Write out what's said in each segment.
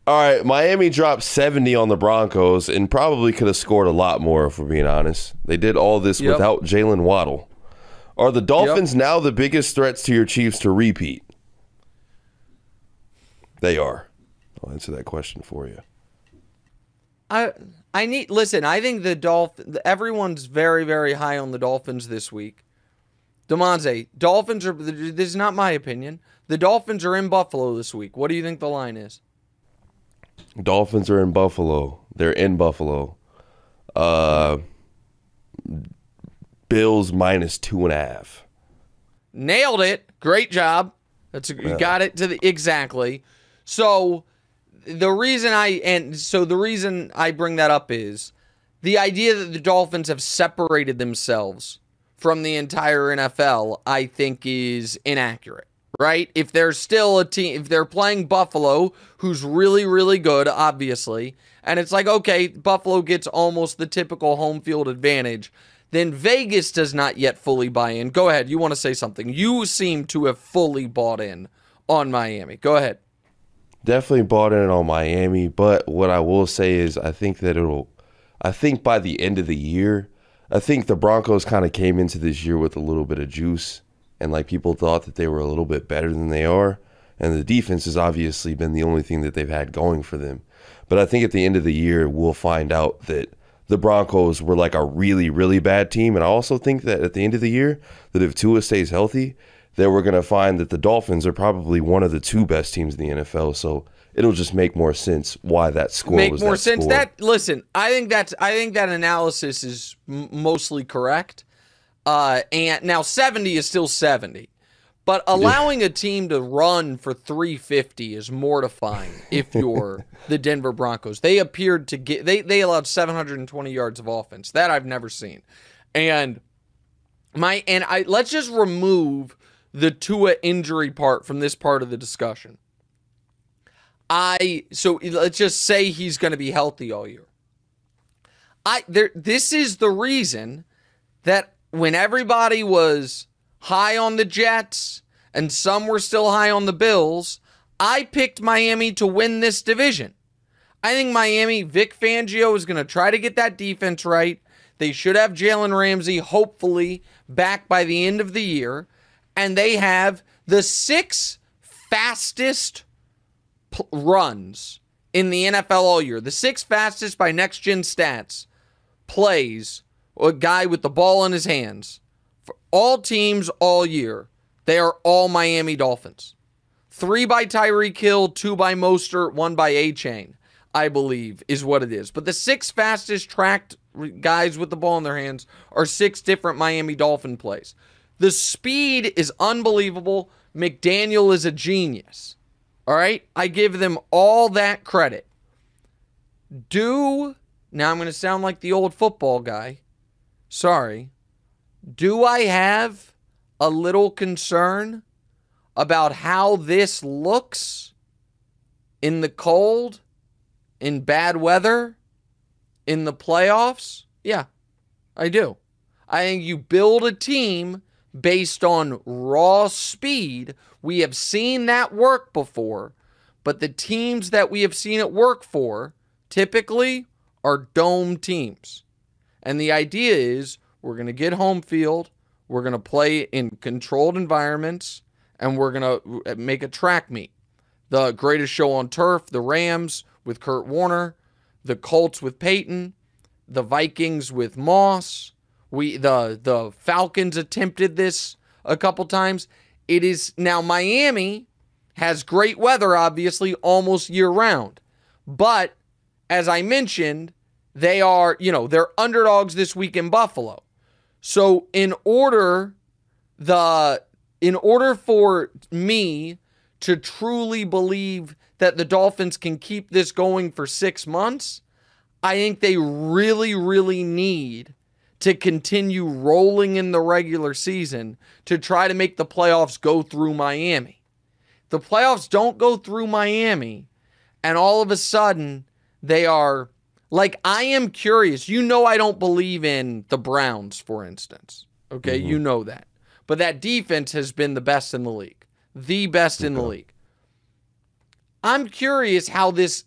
All right, Miami dropped 70 on the Broncos and probably could have scored a lot more if we're being honest. They did all this without Jalen Waddle. Are the Dolphins now the biggest threats to your Chiefs to repeat? They are. I'll answer that question for you. I think everyone's very, very high on the Dolphins this week. Demonze, Dolphins are, this is not my opinion. The Dolphins are in Buffalo this week. What do you think the line is? Dolphins are in Buffalo. They're in Buffalo. Bills minus 2.5. Nailed it. Great job. You got it to exactly. So the reason I bring that up is the idea that the Dolphins have separated themselves from the entire NFL, I think, is inaccurate. Right? If there's still a team, if they're playing Buffalo, who's really, really good, obviously, and it's like, okay, Buffalo gets almost the typical home field advantage, then Vegas does not yet fully buy in. Go ahead. You want to say something. You seem to have fully bought in on Miami. Go ahead. Definitely bought in on Miami, but what I will say is I think by the end of the year, I think the Broncos kind of came into this year with a little bit of juice. And like people thought that they were a little bit better than they are. And the defense has obviously been the only thing that they've had going for them. But I think at the end of the year, we'll find out that the Broncos were like a really, really bad team. And I also think that at the end of the year, that if Tua stays healthy, that we're going to find that the Dolphins are probably one of the two best teams in the NFL. So it'll just make more sense why that score was that score. Listen, I think that analysis is mostly correct. And now 70 is still 70, but allowing a team to run for 350 is mortifying. If you're the Denver Broncos, they appeared to get, they allowed 720 yards of offense that I've never seen. And let's just remove the Tua injury part from this part of the discussion. So let's just say he's going to be healthy all year. This is the reason that when everybody was high on the Jets and some were still high on the Bills, I picked Miami to win this division. I think Miami, Vic Fangio is going to try to get that defense right. They should have Jalen Ramsey, hopefully, back by the end of the year. And they have the 6 fastest runs in the NFL all year. The 6 fastest by Next Gen Stats plays a guy with the ball in his hands for all teams all year. They are all Miami Dolphins. 3 by Tyreek Hill, 2 by Mostert, 1 by A-Chain, I believe, is what it is. But the 6 fastest tracked guys with the ball in their hands are 6 different Miami Dolphin plays. The speed is unbelievable. McDaniel is a genius. All right? I give them all that credit. Now I'm going to sound like the old football guy. Sorry. Do I have a little concern about how this looks in the cold, in bad weather, in the playoffs? Yeah, I do. I think you build a team based on raw speed. We have seen that work before, but the teams that we have seen it work for typically are dome teams. And the idea is we're going to get home field, we're going to play in controlled environments, and we're going to make a track meet. The greatest show on turf, the Rams with Kurt Warner, the Colts with Peyton, the Vikings with Moss. The Falcons attempted this a couple times. It is now Miami has great weather, obviously, almost year round. But as I mentioned, they're underdogs this week in Buffalo. So in order for me to truly believe that the Dolphins can keep this going for 6 months, I think they really, really need to continue rolling in the regular season to try to make the playoffs go through Miami. The playoffs don't go through Miami, and all of a sudden they are like, I am curious. You know I don't believe in the Browns, for instance. Okay, You know that. But that defense has been the best in the league. The best in the league. I'm curious how this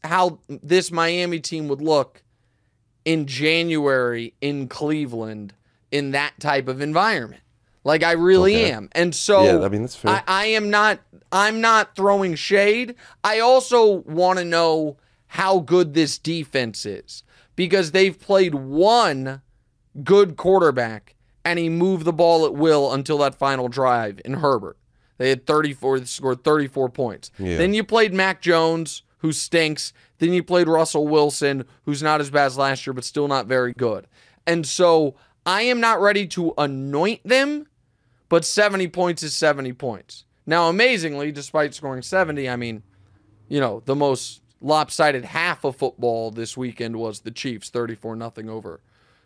Miami team would look in January in Cleveland in that type of environment. Like, I really am. And so yeah, I mean, that's fair. I'm not throwing shade. I also want to know how good this defense is, because they've played one good quarterback and he moved the ball at will until that final drive in Herbert. They had scored 34 points. Yeah. Then you played Mac Jones, who stinks. Then you played Russell Wilson, who's not as bad as last year, but still not very good. And so I am not ready to anoint them, but 70 points is 70 points. Now, amazingly, despite scoring 70, I mean, the most lopsided half of football this weekend was the Chiefs, 34-0 over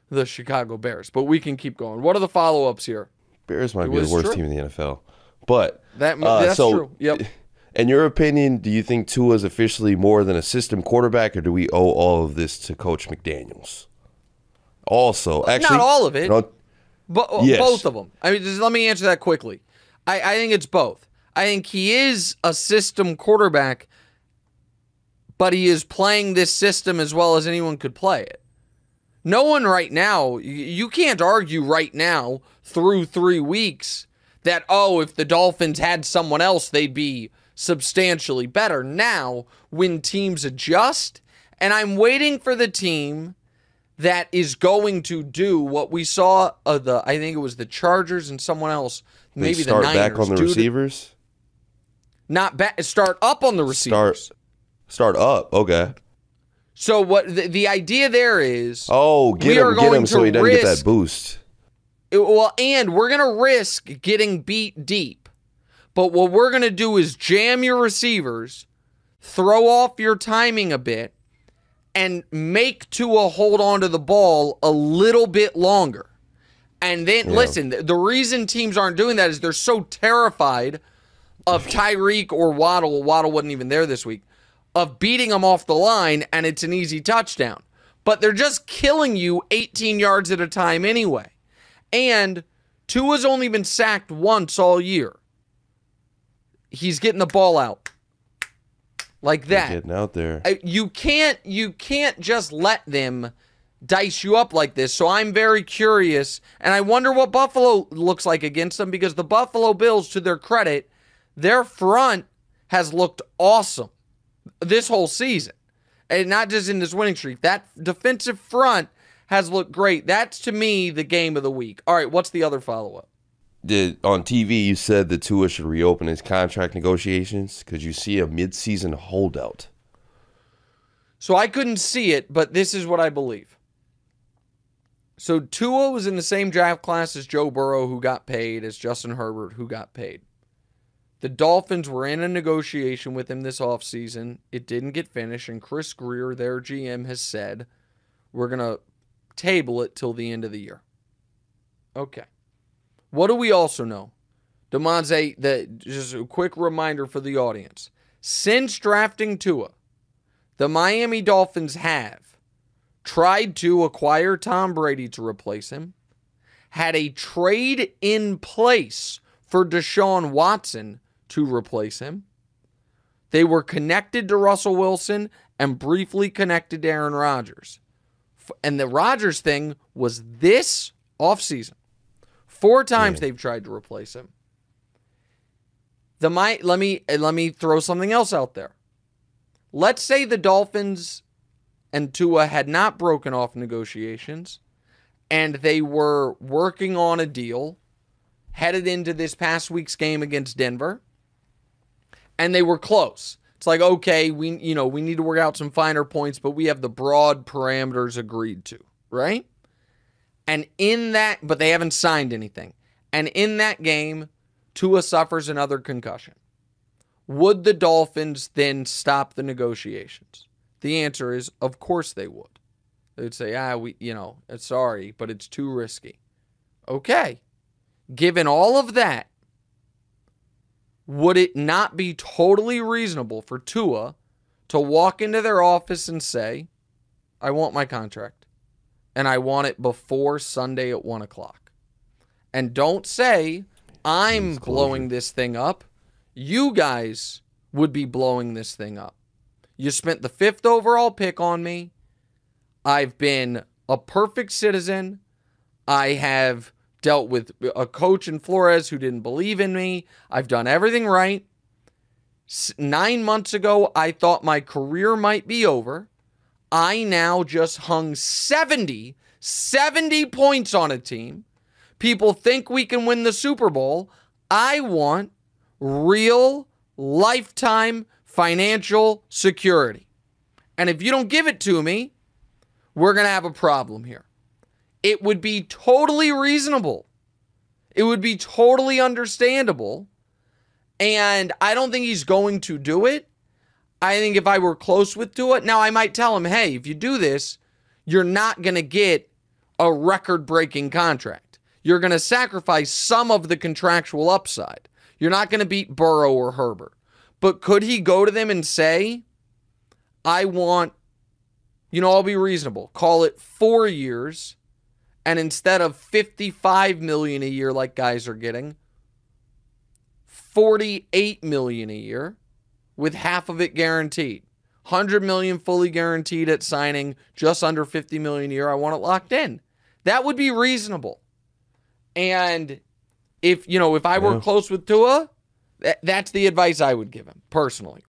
the Chicago Bears. But we can keep going. What are the follow-ups here? Bears might be the worst team in the NFL. But that's true. Yep. In your opinion, do you think Tua is officially more than a system quarterback, or do we owe all of this to Coach McDaniels? Also, actually, not all of it, but yes. Both of them. I mean, just let me answer that quickly. I think it's both. I think he is a system quarterback, but he is playing this system as well as anyone could play it. No one right now, you can't argue right now through 3 weeks that, if the Dolphins had someone else, they'd be substantially better. Now, when teams adjust, and I'm waiting for the team that is going to do what we saw I think it was the Chargers and someone else, maybe the Niners. Start back on the receivers? Start up on the receivers. Start up, okay. So what the idea there is... get him so he doesn't get that boost. Well, and we're going to risk getting beat deep. But what we're going to do is jam your receivers, throw off your timing a bit, and make Tua hold on to the ball a little bit longer. And then, listen, the reason teams aren't doing that is they're so terrified of Tyreek or Waddle. Waddle wasn't even there this week. Of beating them off the line, and it's an easy touchdown. But they're just killing you 18 yards at a time anyway. And Tua's only been sacked once all year. He's getting the ball out like that. Getting out there. You can't just let them dice you up like this. So I'm very curious, and I wonder what Buffalo looks like against them, because the Buffalo Bills, to their credit, their front has looked awesome this whole season. And not just in this winning streak. That defensive front has looked great. That's, to me, the game of the week. All right, what's the other follow-up? On TV, you said that Tua should reopen his contract negotiations. Could you see a midseason holdout? So I couldn't see it, but this is what I believe. So Tua was in the same draft class as Joe Burrow, who got paid, as Justin Herbert, who got paid. The Dolphins were in a negotiation with him this offseason. It didn't get finished, and Chris Greer, their GM, has said, we're going to table it till the end of the year. Okay. What do we also know? Demonze, just a quick reminder for the audience. Since drafting Tua, the Miami Dolphins have tried to acquire Tom Brady to replace him, had a trade in place for Deshaun Watson to replace him. They were connected to Russell Wilson and briefly connected to Aaron Rodgers. And the Rodgers thing was this offseason. 4 times they've tried to replace him. Let me throw something else out there. Let's say the Dolphins and Tua had not broken off negotiations and they were working on a deal headed into this past week's game against Denver, and they were close. It's like, okay, we need to work out some finer points, but we have the broad parameters agreed to, right? And but they haven't signed anything. And in that game, Tua suffers another concussion. Would the Dolphins then stop the negotiations? The answer is, of course they would. They'd say, sorry, but it's too risky. Okay. Given all of that, would it not be totally reasonable for Tua to walk into their office and say, I want my contract, and I want it before Sunday at 1 o'clock? And don't say, I'm blowing this thing up. You guys would be blowing this thing up. You spent the 5th overall pick on me. I've been a perfect citizen. I have dealt with a coach in Flores who didn't believe in me. I've done everything right. 9 months ago, I thought my career might be over. I now just hung 70 points on a team. People think we can win the Super Bowl. I want real lifetime financial security. And if you don't give it to me, we're going to have a problem here. It would be totally reasonable. It would be totally understandable. And I don't think he's going to do it. I think if I were close with Tua, now I might tell him, hey, if you do this, you're not going to get a record-breaking contract. You're going to sacrifice some of the contractual upside. You're not going to beat Burrow or Herbert. But could he go to them and say, I want, I'll be reasonable. Call it 4 years. And instead of $55 million a year like guys are getting, $48 million a year with half of it guaranteed. $100 million fully guaranteed at signing, just under $50 million a year. I want it locked in. That would be reasonable. And if I were close with Tua, that's the advice I would give him personally.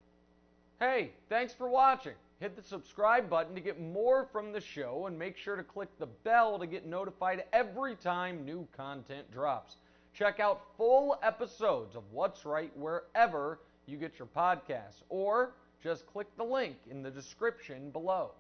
Hey, thanks for watching. Hit the subscribe button to get more from the show, and make sure to click the bell to get notified every time new content drops. Check out full episodes of What's Right wherever you get your podcasts, or just click the link in the description below.